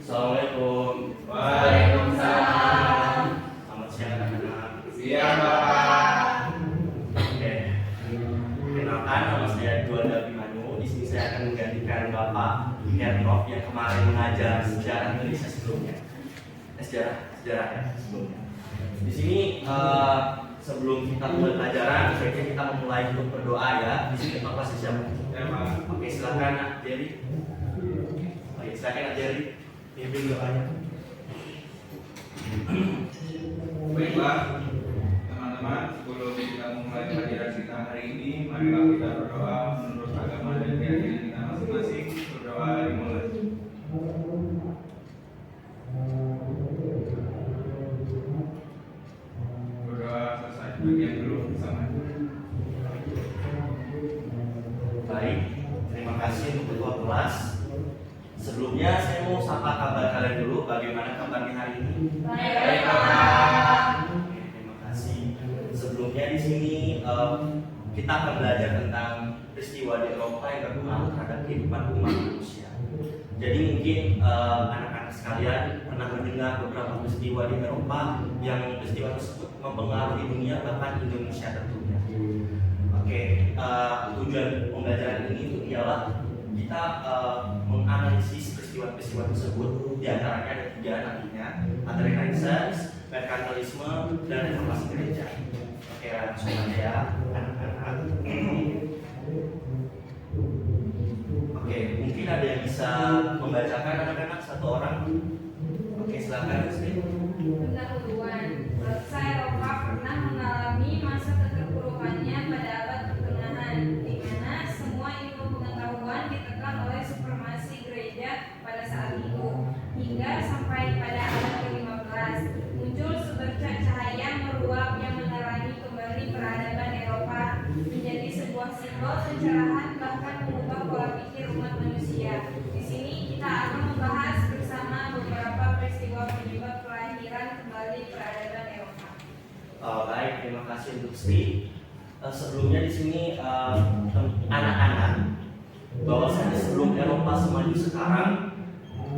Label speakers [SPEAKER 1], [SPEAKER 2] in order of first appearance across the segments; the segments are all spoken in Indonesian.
[SPEAKER 1] Assalamualaikum.
[SPEAKER 2] Waalaikumsalam.
[SPEAKER 1] Selamat siang anak-anak.
[SPEAKER 2] Iya, Pak.
[SPEAKER 1] Oke. Kenalkan, nama saya Juanda Abimanyu. Di sini saya akan menggantikan Bapak Hernof yang kemarin mengajar sejarah Indonesia sebelumnya. Sejarah ya sebelumnya. Di sini sebelum kita mulai pelajaran, sebaiknya kita memulai untuk berdoa ya. Di sini Pak kelas siapa?
[SPEAKER 2] Ya, Pak.
[SPEAKER 1] Oke, silakan Nak Jerry. Oke, silakan Nak Jerry. Pimpin doanya.
[SPEAKER 2] Baiklah, teman-teman, sebelum kita memulai pelajaran kita hari ini, marilah kita berdoa menurut agama dan keyakinan kita masing-masing. Berdoa dimulai. Berdoa selesai. Bagian dulu sama.
[SPEAKER 1] Baik, terima kasih untuk ketua kelas. Sebelumnya saya mau sapa kabar kalian dulu. Bagaimana kabarnya hari ini?
[SPEAKER 2] Baik, Pak.
[SPEAKER 1] Oke, terima kasih. Sebelumnya di sini kita akan belajar tentang peristiwa di Eropa yang berpengaruh terhadap kehidupan umat manusia. Jadi mungkin anak-anak sekalian pernah mendengar beberapa peristiwa di Eropa yang peristiwa tersebut mempengaruhi dunia, bahkan Indonesia tentunya. Oke, tujuan pembelajaran ini itu ialah kita menganalisis peristiwa-peristiwa tersebut. Di antaranya ada 3 nantinya, ada Renaissance, Merkantilisme, dan Reformasi Gereja. Oke, langsung aja ya anak-anak. Oke, mungkin ada yang bisa membacakan anak-anak satu orang. Oke, silakan Rizky.
[SPEAKER 3] Pendahuluan, bangsa Eropa pernah mengalami masa keterpurukannya pada abad pertengahan, di mana semua ilmu pengetahuan ditekan oleh supremasi gereja pada saat itu, hingga sampai pada abad ke-15 muncul sebercak cahaya meruap yang menerangi kembali peradaban Eropa menjadi sebuah simbol pencerahan, bahkan mengubah pola pikir umat manusia. Di sini kita akan membahas bersama beberapa peristiwa penyebab kelahiran kembali peradaban Eropa.
[SPEAKER 1] Baik, terima kasih untuk Steve. Sebelumnya di sini anak-anak, bahwasanya sebelum Eropa semaju sekarang,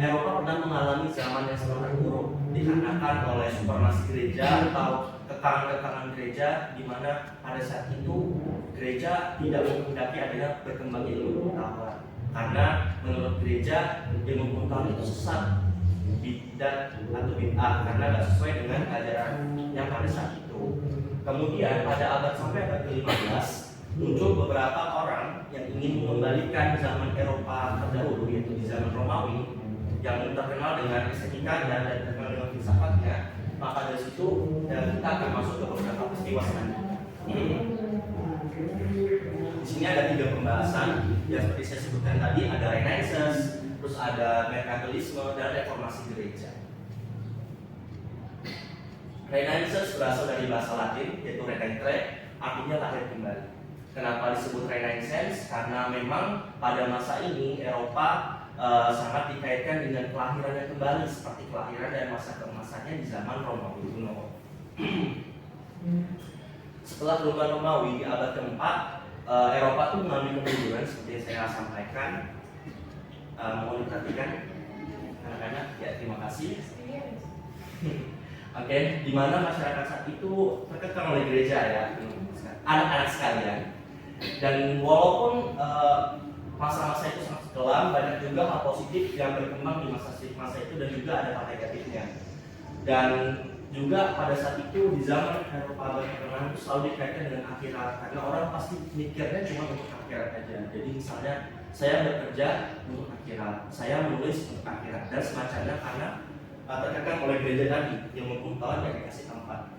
[SPEAKER 1] Eropa pernah mengalami zaman yang sangat terpuruk dikarenakan oleh supremasi gereja atau kekarangan gereja, di mana pada saat itu gereja tidak menghendaki adanya berkembang ilmu pengetahuan, karena menurut gereja ilmu pengetahuan itu sesat, bidat atau bid'ah, karena tidak sesuai dengan ajaran yang pada saat itu. Kemudian pada abad sampai abad ke-15 muncul beberapa orang yang ingin mengembalikan zaman Eropa terdahulu, yaitu di zaman Romawi, yang terkenal dengan estetikanya dan terkenal dengan filsafatnya. Maka dari situ kita akan masuk ke beberapa peristiwa selanjutnya. Di sini ada 3 pembahasan yang seperti saya sebutkan tadi, ada Renaissance, terus ada Merkantilisme, dan Reformasi Gereja. Renaissance berasal dari bahasa Latin, yaitu renaitre, artinya lahir kembali. Kenapa disebut Renaissance? Karena memang pada masa ini Eropa sangat dikaitkan dengan kelahirannya kembali, seperti kelahiran dan masa keemasannya di zaman Romawi kuno. Setelah kemunduran Romawi di abad ke-4, Eropa itu mengalami kemunduran seperti yang saya sampaikan. Mohon diperhatikan anak-anak, ya terima kasih. Oke, di mana masyarakat saat itu terkekang oleh gereja ya, anak-anak sekalian. Dan walaupun masa-masa itu sangat kelam, banyak juga hal positif yang berkembang di masa itu, dan juga ada hal negatifnya. Dan juga pada saat itu di zaman Eropa pertengahan itu selalu dikaitkan dengan akhirat, karena orang pasti mikirnya cuma untuk akhirat aja. Jadi misalnya saya bekerja untuk akhirat, saya menulis untuk akhirat, dan semacamnya, karena terkekang oleh gereja tadi yang pengetahuan yang dikasih tempat.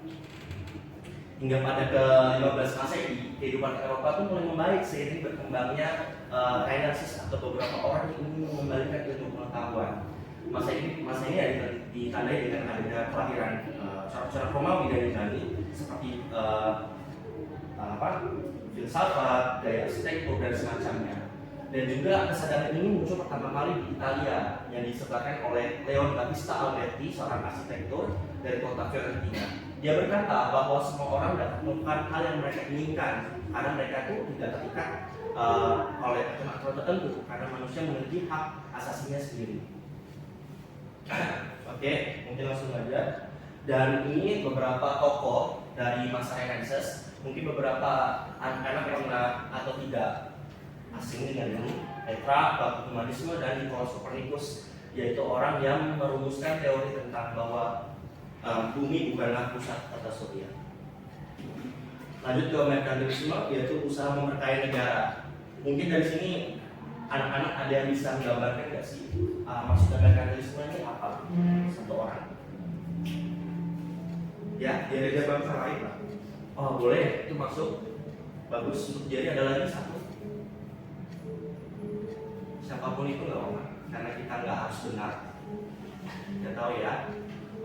[SPEAKER 1] Hingga pada ke-15 Masehi, kehidupan Eropa itu mulai membaik seiring berkembangnya Renaissance atau beberapa orang yang ingin mengembalikan ilmu pengetahuan. Masa ini ya ditandai dengan adanya kelahiran corak-corak Romawi dari Yunani, seperti filsafat, gaya arsitektur, dan semacamnya. Dan juga kesadaran ini muncul pertama kali di Italia yang disebabkan oleh Leon Battista Alberti, seorang arsitektur dari kota Fiorentina. Dia berkata bahwa semua orang dapat melakukan hal yang mereka inginkan karena mereka tuh tidak terikat oleh aturan tertentu karena manusia memiliki hak asasinya sendiri. Oke, mungkin langsung aja. Dan ini beberapa tokoh dari masa Renaissance, mungkin beberapa anak-anak pernah atau tidak asing dengan ini, Petrarch, Baku Humanisme, dan Nicolaus Copernicus, yaitu orang yang merumuskan teori tentang bahwa bumi bukanlah pusat tata surya. Lanjut ke merkantilisme, yaitu usaha memperkaya negara. Mungkin dari sini anak-anak ada yang bisa menggambarkan nggak sih maksud merkantilisme ini apa? Satu orang. Ya,
[SPEAKER 2] Gereja bangsa lain, Pak.
[SPEAKER 1] oh boleh, itu masuk. Bagus. Jadi ada lagi satu. Siapapun itu nggak apa-apa, karena kita nggak harus benar. Kita tahu ya.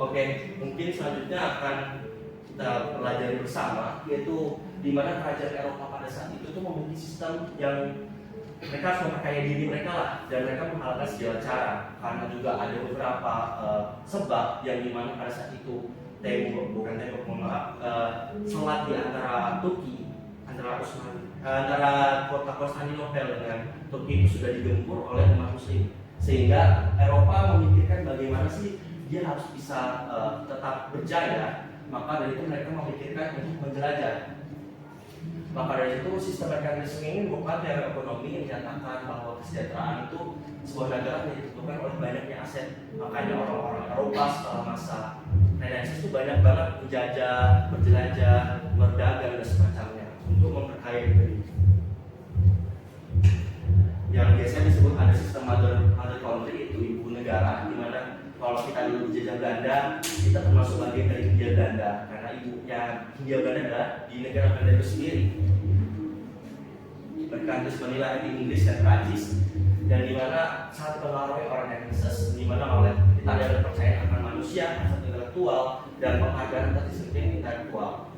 [SPEAKER 1] Oke, mungkin selanjutnya akan kita pelajari bersama, yaitu di mana kerajaan Eropa pada saat itu tuh memiliki sistem yang mereka harus memperkaya diri mereka lah, dan mereka menghalalkan segala cara karena juga ada beberapa sebab yang dimana pada saat itu selat di antara Turki, antara kota Konstantinopel dengan Turki itu sudah digempur oleh umat Muslim, sehingga Eropa memikirkan bagaimana sih dia harus bisa tetap berjaya. Maka dari itu mereka memikirkan untuk menjelajah. Maka dari itu sistem merkantilisme ini bukan teori ekonomi yang menyatakan bahwa kesejahteraan itu sebuah negara yang ditentukan oleh banyaknya aset. Makanya orang-orang Eropa setelah masa Renaissance itu banyak banget menjajah, berjelajah, berdagang dan semacamnya untuk memperkaya diri. Yang biasanya disebut ada sistem mother country, itu ibu negara, di mana kalau kita dulu dijajah Belanda, kita termasuk bagian dari Hindia Belanda karena ibunya Hindia Belanda adalah di negara Belanda itu sendiri. Merkantilisme menilai di Inggris dan Prancis, dan di mana sangat dipengaruhi orang Renaissance, di mana oleh kita ada kepercayaan akan manusia, asal intelektual, dan penghargaan atas disiplin intelektual,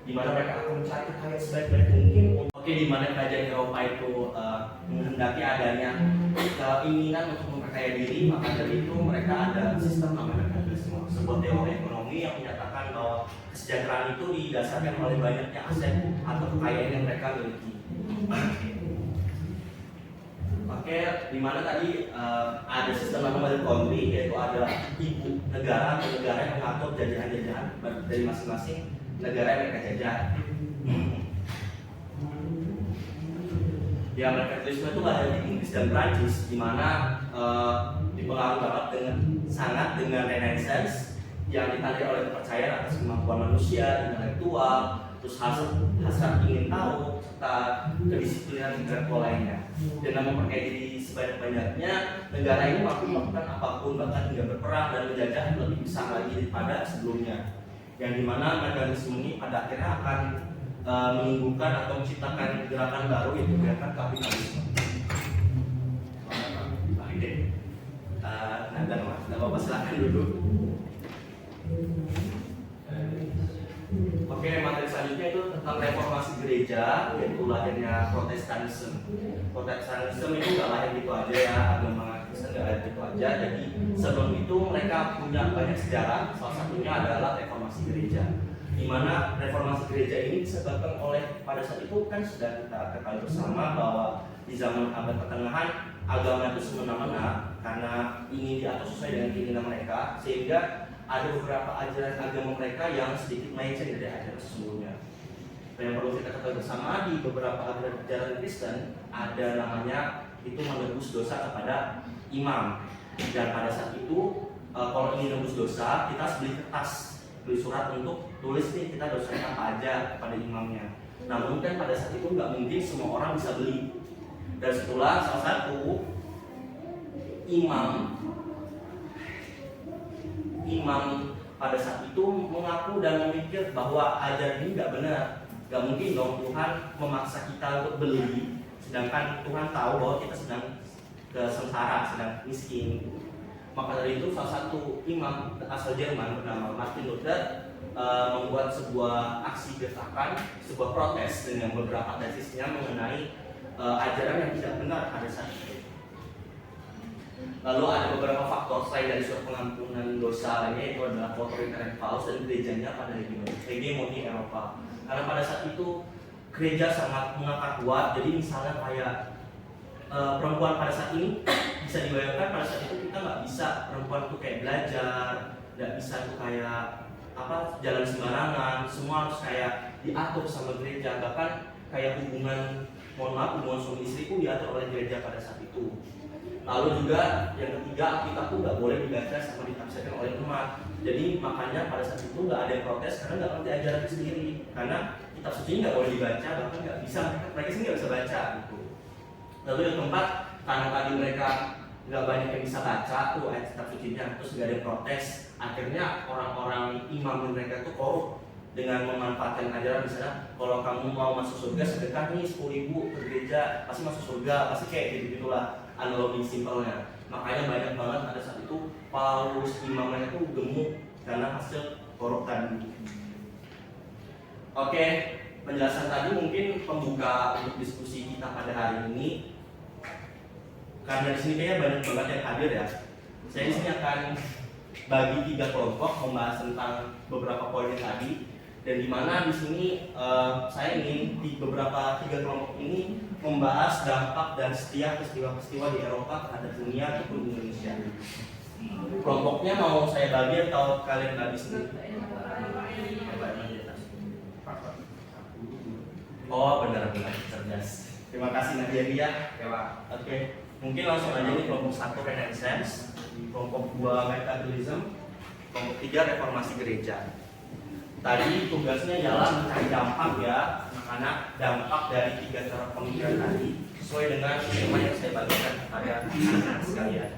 [SPEAKER 1] di mana mereka akan mencari kekayaan sebaik-baik mungkin. Oke, di mana kerajaan Eropa itu menghendaki adanya keinginan untuk memperkaya diri, maka dari itu mereka ada sistem namanya merkantilisme, sebuah teori ekonomi yang menyatakan bahwa kesejahteraan itu didasarkan oleh banyaknya aset atau kekayaan yang mereka miliki. Oke, di mana tadi ada sistem namanya country, yaitu ada ibu negara atau negara yang mengatur jajahan-jajahan dari masing-masing negara yang mereka jajah. Ya, merkantilisme itu lahir di Inggris dan Prancis, di mana dipengaruhi banget dengan Renaissance yang ditandai oleh kepercayaan atas kemampuan manusia, intelektual, terus hasrat ingin tahu, serta kedisiplinan intelektual lainnya. Dengan memperkaya diri sebanyak-banyaknya, negara ini mampu melakukan apapun, bahkan hingga berperang dan menjajah lebih besar lagi daripada sebelumnya. Yang dimana merkantilisme ini pada akhirnya akan menimbulkan atau menciptakan gerakan baru, yaitu gerakan kapitalisme. Tidak apa-apa, silahkan duduk. Oke, materi selanjutnya itu tentang reformasi gereja, yaitu lahirnya Protestanisme. Protestanisme itu nggak lahir gitu aja ya, agama Kristen nggak lahir gitu aja. Jadi sebelum itu mereka punya banyak sejarah. Salah satunya adalah reformasi gereja, di mana reformasi gereja ini disebabkan oleh pada saat itu kan sudah kita ketahui bersama bahwa di zaman abad pertengahan agama itu semena-mena karena ingin diatur sesuai dengan keinginan mereka, sehingga ada beberapa ajaran agama mereka yang sedikit melenceng dari ajaran sesungguhnya. Dan yang perlu kita ketahui bersama, di beberapa ajaran Kristen ada namanya itu menebus dosa kepada imam. Dan pada saat itu kalau ingin menebus dosa, kita harus beli kertas, beli surat untuk tulis nih kita dosanya apa aja kepada imamnya. Namun kan pada saat itu nggak mungkin semua orang bisa beli. Dan setelah salah satu imam pada saat itu mengaku dan memikir bahwa ajaran ini nggak benar. Nggak mungkin dong Tuhan memaksa kita untuk beli, sedangkan Tuhan tahu bahwa kita sedang sengsara, sedang miskin. Maka dari itu salah satu imam asal Jerman bernama Martin Luther membuat sebuah aksi gerakan, sebuah protes dengan beberapa tesisnya mengenai ajaran yang tidak benar pada saat itu. Lalu ada beberapa faktor selain dari surat pengampunan dosa lainnya, itu adalah otoriter Paus dan gerejanya pada hegemoni Eropa. Karena pada saat itu gereja sangat mengakar kuat. Jadi misalnya kayak perempuan pada saat ini bisa dibayangkan pada saat itu kita nggak bisa perempuan tuh kayak belajar, nggak bisa tuh kayak jalan sembarangan, semua harus kayak diatur sama gereja. Bahkan kayak hubungan suami istri pun diatur oleh gereja pada saat itu. Lalu juga yang ketiga, Alkitab tuh nggak boleh dibaca sama ditafsirkan oleh umat. Jadi makanya pada saat itu nggak ada yang protes karena nggak ngerti ajaran sendiri. Karena kitab suci nggak boleh dibaca, bahkan nggak bisa, mereka sendiri nggak bisa baca gitu. Lalu yang keempat, karena tadi mereka nggak banyak yang bisa baca tuh ayat kitab sucinya, terus nggak ada yang protes. Akhirnya orang-orang imam mereka tuh korup dengan memanfaatkan ajaran, misalnya kalau kamu mau masuk surga sedekah nih 10.000 ke gereja pasti masuk surga, pasti kayak gitu-gitulah analogi simpelnya. Makanya banyak banget pada saat itu Paulus imamnya itu gemuk karena hasil korup tadi. Oke, penjelasan tadi mungkin pembuka untuk diskusi kita pada hari ini. Karena di sini kayaknya banyak banget yang hadir ya. Saya di sini akan bagi 3 kelompok membahas tentang beberapa poin tadi. Dan di mana di sini saya ingin di beberapa 3 kelompok ini membahas dampak dan setiap peristiwa-peristiwa di Eropa terhadap dunia ataupun Indonesia. Kelompoknya mau saya bagi atau kalian bagi sendiri? Oh benar-benar cerdas. Terima kasih Nadia Ria. Oke, mungkin langsung aja nih kelompok 1 Renaissance, kelompok 2 Metabolism, kelompok 3 Reformasi Gereja. Tadi tugasnya ialah mencari dampak ya, karena dampak dari 3 cara pemikiran tadi sesuai dengan tema yang saya bagikan kepada anak sekalian.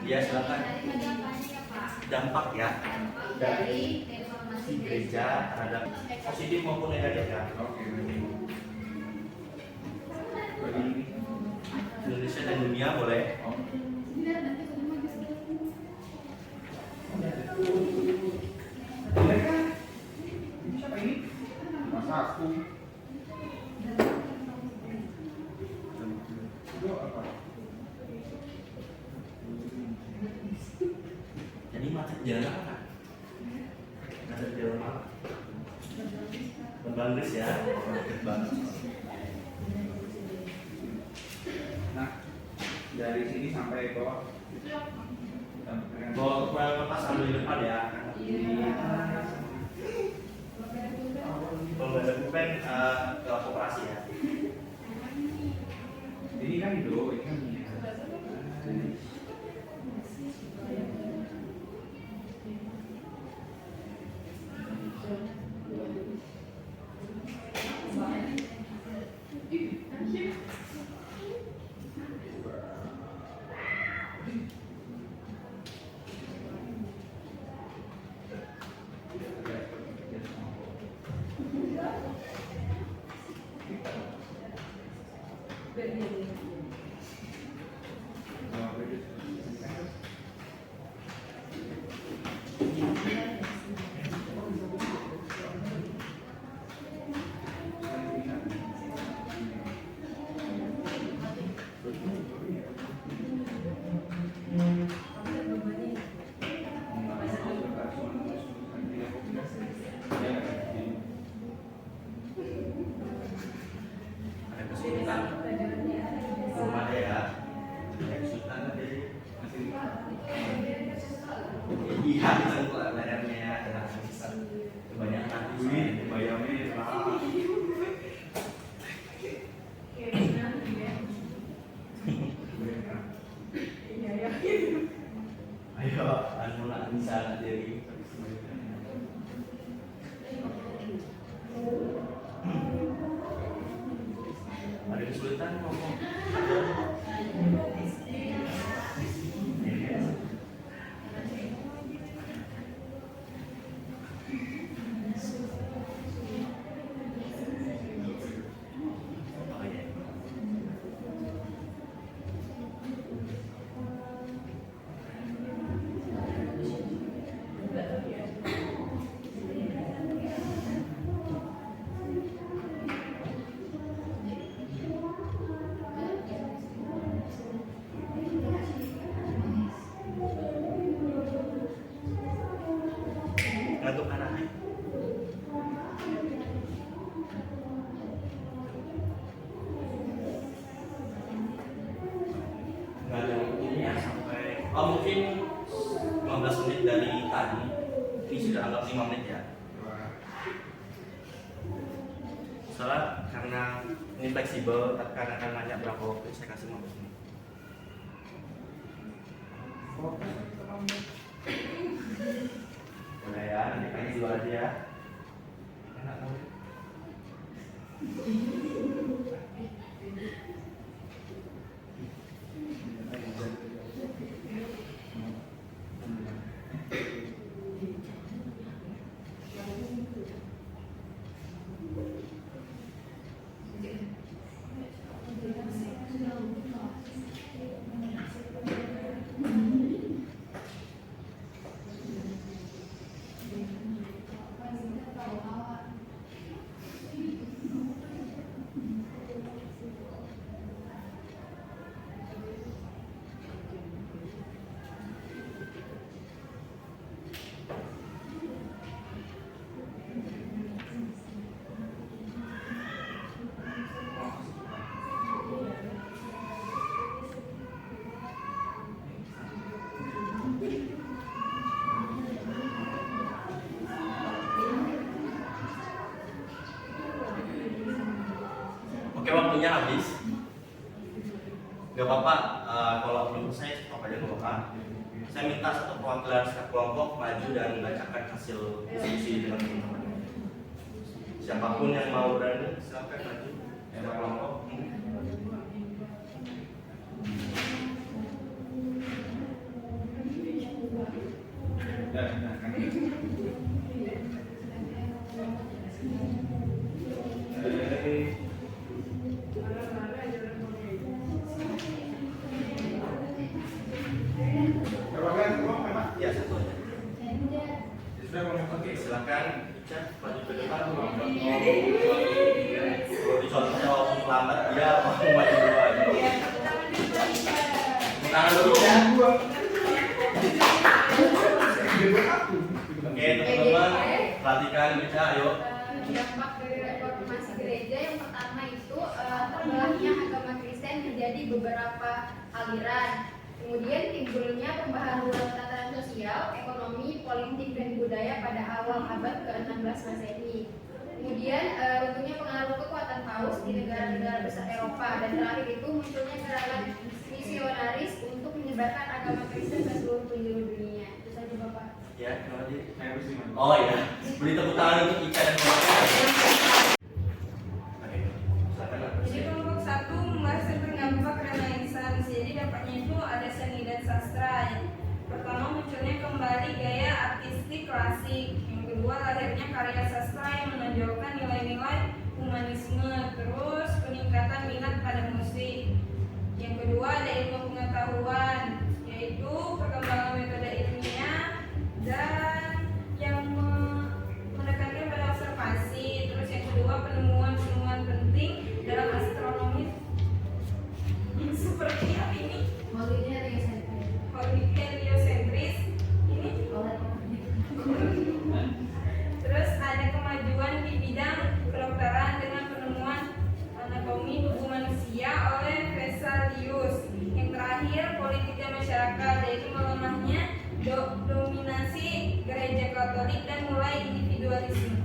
[SPEAKER 1] Ya silakan. Dampak ya dari reformasi gereja terhadap positif maupun negatif ya. Indonesia dan dunia boleh.
[SPEAKER 2] Siapa ini? Masa aku? Itu apa?
[SPEAKER 1] Jadi macet jalan apa? Macet jalan apa? Berbangkis ya, macet banget.
[SPEAKER 2] Nah, dari sini sampai bawah.
[SPEAKER 1] Bawa ke lepas ambil di depan ya. Kalau nggak ada pulpen ke koperasi ya.
[SPEAKER 2] Ini kan do, ini kan
[SPEAKER 1] Ada kesulitan. Belum ada ya. Ada kesulitan tadi. Iya, itu layarnya ya. Ada kebanyakan duit, bayarnya ayo, anu nak bisa dari ngantuk anak. Nggak ada ini ya sampai mungkin 15 menit dari tadi. Ini sudah anggap 5 menit ya. Soalnya karena ini fleksibel, karena akan banyak berapa waktu saya kasih 15 menit. Boleh ya, nanti kayaknya dulu aja ya. Enak banget. Oke, waktunya habis. Gak apa-apa, kalau belum selesai stop aja, gak apa-apa. Saya minta satu perwakilan setiap kelompok maju dan membacakan hasil diskusi dengan teman-teman. Siapapun yang mau berani, silakan maju. Setiap kelompok. Ya, satu aja. Oke, silakan Ica maju ke depan. Kalau dicontohnya walaupun lambat, dia mau maju duluan. Tangan dulu ya. Oke, teman-teman, perhatikan Ica, ayo.
[SPEAKER 4] Dampak dari reformasi gereja yang pertama itu terbelahnya agama Kristen menjadi beberapa aliran. Kemudian timbulnya pembaharuan tataran sosial, ekonomi, politik, dan budaya pada awal abad ke-16 Masehi. Kemudian runtuhnya pengaruh kekuatan Paus di negara-negara besar Eropa, dan terakhir itu munculnya gerakan misionaris untuk menyebarkan agama Kristen ke seluruh penjuru dunia. Itu saja Bapak.
[SPEAKER 1] Ya, terima kasih. Oh ya, beri tepuk tangan untuk Ika dan kelompoknya. Oke, silakan.
[SPEAKER 3] Jadi kelompok 1 membahas tentang dampak Renaissance. Jadi dampaknya itu ada seni dan sastra. Pertama, munculnya kembali gaya artistik klasik. Yang kedua, lahirnya karya sastra yang menonjolkan nilai-nilai humanisme. Terus peningkatan minat pada musik. Yang kedua, ada ilmu pengetahuan, yaitu perkembangan metode ilmiah dan yang menekankan pada observasi. Terus yang kedua, penemuan-penemuan penting dalam astronomi seperti apa ini? Heliosentris ini. Terus ada kemajuan di bidang kedokteran dengan penemuan anatomi tubuh manusia oleh Vesalius. Yang terakhir, politik dan masyarakat, yaitu melemahnya dominasi gereja Katolik dan mulai individualisme.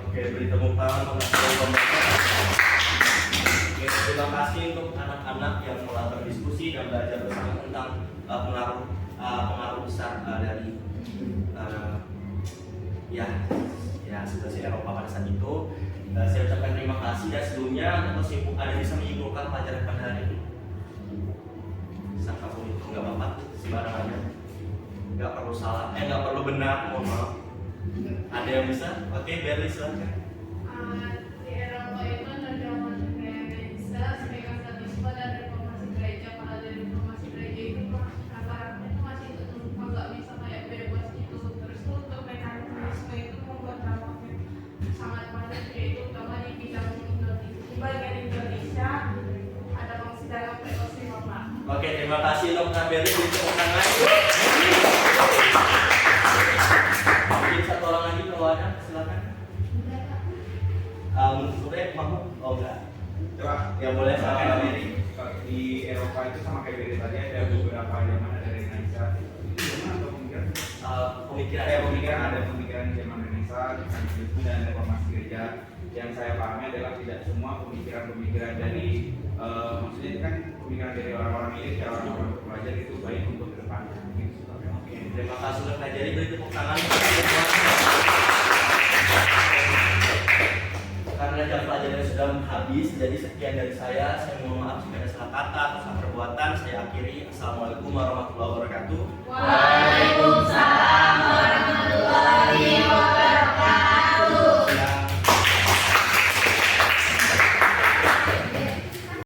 [SPEAKER 1] Oke, beri tepuk tangan untuk kelompoknya. Oke, terima kasih untuk anak-anak yang telah berdiskusi dan belajar bersama tentang pengaruh besar dari situasi Eropa pada saat itu. Saya ucapkan terima kasih, dan sebelumnya ada bisa menyimpulkan pelajaran pada hari ini. Siapapun itu nggak apa-apa, sembarang aja. Nggak perlu salah, nggak perlu benar, mohon maaf. Ada yang bisa? Oke, Berli silakan.
[SPEAKER 5] Di Eropa itu ada zaman Renaissance, Protestantisme, dan reformasi gereja. Pada dari reformasi gereja itu rata-rata itu masih terlupa, nggak bisa kayak bebas gitu. Terus untuk mekanisme itu membuat dampaknya sangat padat, yaitu terutama di bidang Indonesia. Di bagian Indonesia ada fungsi dalam POC Bapak.
[SPEAKER 1] Oke, terima kasih untuk Kak Berli. Tepuk tangan. Mungkin satu orang lagi enggak?
[SPEAKER 2] Coba
[SPEAKER 1] Ya boleh silakan diri.
[SPEAKER 2] kalau di Eropa itu sama kayak beda tadi ada beberapa zaman ada Renaissance. Itu zaman atau pemikiran?
[SPEAKER 1] Pemikiran
[SPEAKER 2] Ada pemikiran zaman Renaissance, Katolik dan reformasi gereja. Yang saya pahami adalah tidak semua pemikiran-pemikiran dari maksudnya itu kan pemikiran dari orang-orang milik ya orang-orang pelajar itu baik untuk ke depan. Gitu.
[SPEAKER 1] Oke, terima kasih sudah pelajari. Beri tepuk tangan. Karena jam pelajaran sudah habis, jadi sekian dari saya. Saya mohon maaf jika ada salah kata atau salah perbuatan. Saya akhiri. Assalamualaikum warahmatullahi wabarakatuh.
[SPEAKER 3] Waalaikumsalam.